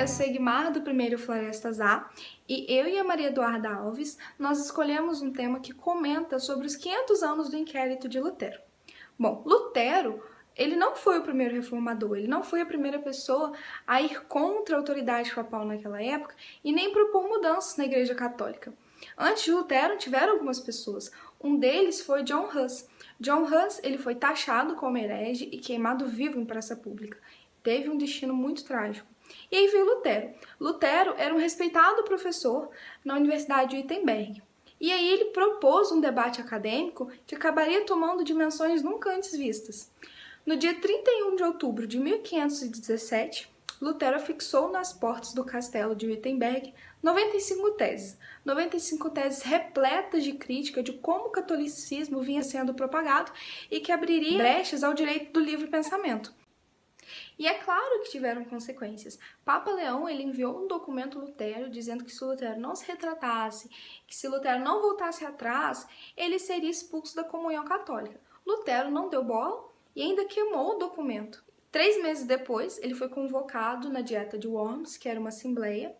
Eu sou Egmar, do primeiro Florestas A, e eu e a Maria Eduarda Alves, nós escolhemos um tema que comenta sobre os 500 anos do inquérito de Lutero. Bom, Lutero, ele não foi o primeiro reformador, ele não foi a primeira pessoa a ir contra a autoridade papal naquela época e nem propor mudanças na Igreja Católica. Antes de Lutero, tiveram algumas pessoas. Um deles foi John Huss. John Huss, ele foi taxado como herege e queimado vivo em praça pública. Teve um destino muito trágico. E aí veio Lutero. Lutero era um respeitado professor na Universidade de Wittenberg. E aí ele propôs um debate acadêmico que acabaria tomando dimensões nunca antes vistas. No dia 31 de outubro de 1517, Lutero fixou nas portas do castelo de Wittenberg 95 teses repletas de crítica de como o catolicismo vinha sendo propagado e que abriria brechas ao direito do livre pensamento. E é claro que tiveram consequências. Papa Leão, ele enviou um documento a Lutero dizendo que se Lutero não se retratasse, que se Lutero não voltasse atrás, ele seria expulso da comunhão católica. Lutero não deu bola e ainda queimou o documento. 3 meses depois, ele foi convocado na Dieta de Worms, que era uma assembleia,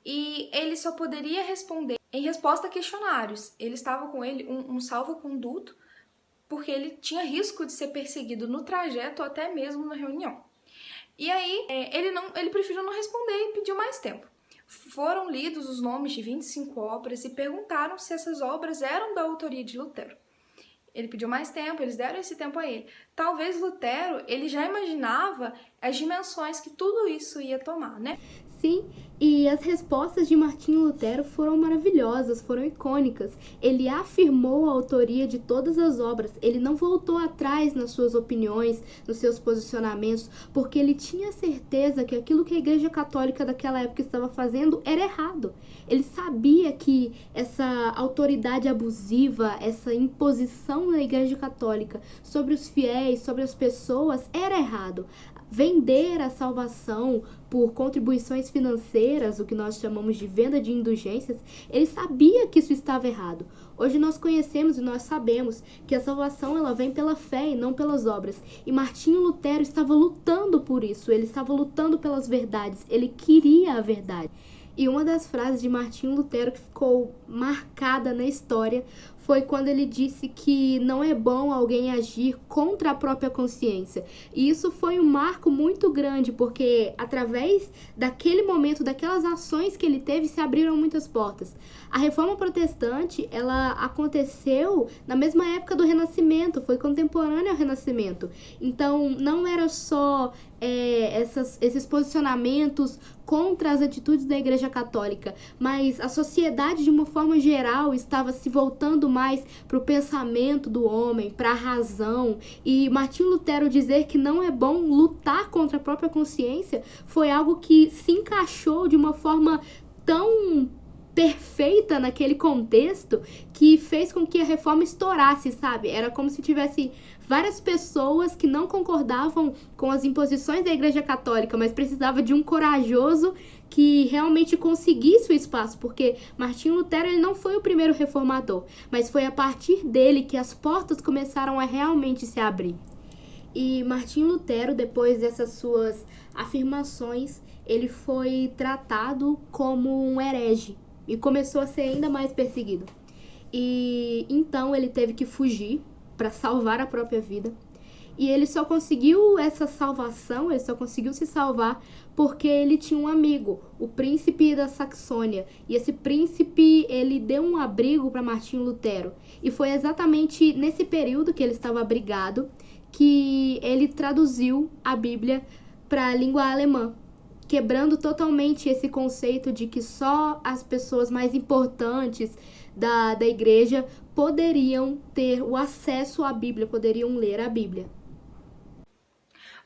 e ele só poderia responder em resposta a questionários. Ele estava com ele um salvo-conduto, porque ele tinha risco de ser perseguido no trajeto ou até mesmo na reunião. E aí, ele preferiu não responder e pediu mais tempo. Foram lidos os nomes de 25 obras e perguntaram se essas obras eram da autoria de Lutero. Ele pediu mais tempo, eles deram esse tempo a ele. Talvez Lutero, ele já imaginava as dimensões que tudo isso ia tomar, né? Sim, e as respostas de Martinho Lutero foram maravilhosas, foram icônicas. Ele afirmou a autoria de todas as obras, ele não voltou atrás nas suas opiniões, nos seus posicionamentos, porque ele tinha certeza que aquilo que a Igreja Católica daquela época estava fazendo era errado. Ele sabia que essa autoridade abusiva, essa imposição da Igreja Católica sobre os fiéis, sobre as pessoas, era errado. Vender a salvação por contribuições financeiras, o que nós chamamos de venda de indulgências, ele sabia que isso estava errado. Hoje nós conhecemos e nós sabemos que a salvação ela vem pela fé e não pelas obras. E Martinho Lutero estava lutando por isso, ele estava lutando pelas verdades, ele queria a verdade. E uma das frases de Martinho Lutero que ficou marcada na história foi quando ele disse que não é bom alguém agir contra a própria consciência. E isso foi um marco muito grande, porque através daquele momento, daquelas ações que ele teve, se abriram muitas portas. A Reforma Protestante, ela aconteceu na mesma época do Renascimento, foi contemporânea ao Renascimento. Então, não era só esses posicionamentos contra as atitudes da Igreja Católica, mas a sociedade de uma forma geral estava se voltando mais para o pensamento do homem, para a razão, e Martinho Lutero dizer que não é bom lutar contra a própria consciência foi algo que se encaixou de uma forma tão perfeita naquele contexto que fez com que a reforma estourasse, sabe? Era como se tivesse várias pessoas que não concordavam com as imposições da Igreja Católica, mas precisava de um corajoso que realmente conseguisse o espaço, porque Martinho Lutero ele não foi o primeiro reformador, mas foi a partir dele que as portas começaram a realmente se abrir. E Martinho Lutero, depois dessas suas afirmações, ele foi tratado como um herege e começou a ser ainda mais perseguido. E então ele teve que fugir para salvar a própria vida. E ele só conseguiu essa salvação, ele só conseguiu se salvar porque ele tinha um amigo, o príncipe da Saxônia. E esse príncipe, ele deu um abrigo para Martinho Lutero. E foi exatamente nesse período que ele estava abrigado que ele traduziu a Bíblia para a língua alemã, quebrando totalmente esse conceito de que só as pessoas mais importantes da igreja poderiam ter o acesso à Bíblia, poderiam ler a Bíblia.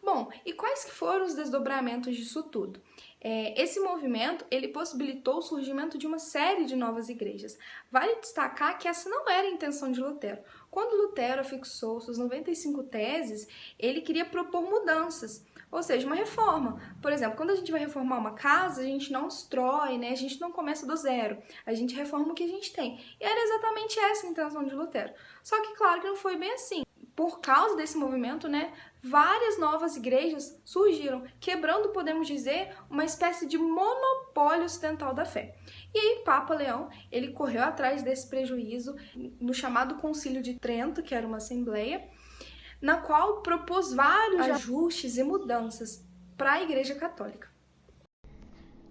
Bom, e quais que foram os desdobramentos disso tudo? Esse movimento, ele possibilitou o surgimento de uma série de novas igrejas. Vale destacar que essa não era a intenção de Lutero. Quando Lutero fixou suas 95 teses, ele queria propor mudanças, ou seja, uma reforma. Por exemplo, quando a gente vai reformar uma casa, a gente não destrói, né? A gente não começa do zero, a gente reforma o que a gente tem. E era exatamente essa a intenção de Lutero. Só que, claro que não foi bem assim. Por causa desse movimento, né, várias novas igrejas surgiram, quebrando, podemos dizer, uma espécie de monopólio ocidental da fé. E aí, Papa Leão, ele correu atrás desse prejuízo no chamado Concílio de Trento, que era uma assembleia, na qual propôs vários ajustes e mudanças para a Igreja Católica.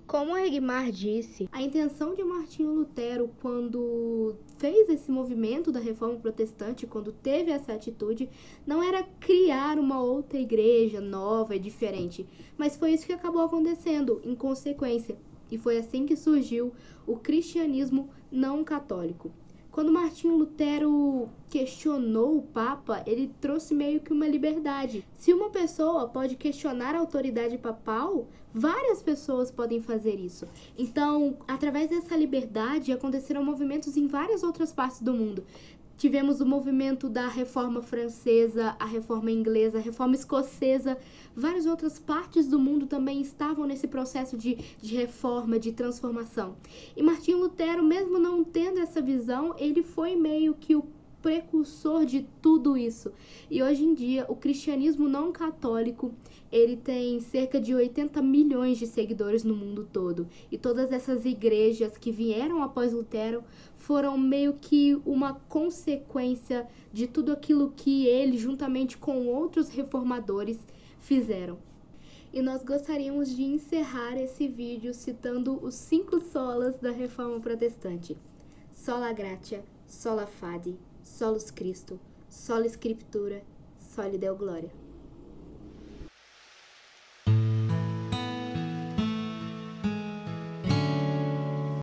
Como Egmar disse, a intenção de Martinho Lutero, quando fez esse movimento da Reforma Protestante, quando teve essa atitude, não era criar uma outra igreja nova e diferente, mas foi isso que acabou acontecendo, em consequência. E foi assim que surgiu o cristianismo não católico. Quando Martinho Lutero questionou o Papa, ele trouxe meio que uma liberdade. Se uma pessoa pode questionar a autoridade papal, várias pessoas podem fazer isso. Então, através dessa liberdade, aconteceram movimentos em várias outras partes do mundo. Tivemos o movimento da Reforma Francesa, a Reforma Inglesa, a Reforma Escocesa. Várias outras partes do mundo também estavam nesse processo de reforma, de transformação. E Martinho Lutero, mesmo não tendo essa visão, ele foi meio que o precursor de tudo isso. E hoje em dia, o cristianismo não católico, ele tem cerca de 80 milhões de seguidores no mundo todo. E todas essas igrejas que vieram após Lutero foram meio que uma consequência de tudo aquilo que ele, juntamente com outros reformadores, fizeram. E nós gostaríamos de encerrar esse vídeo citando os 5 solas da Reforma Protestante. Sola Gratia, Sola Fide, Solus Christo, Sola Scriptura, Soli Deo Gloria.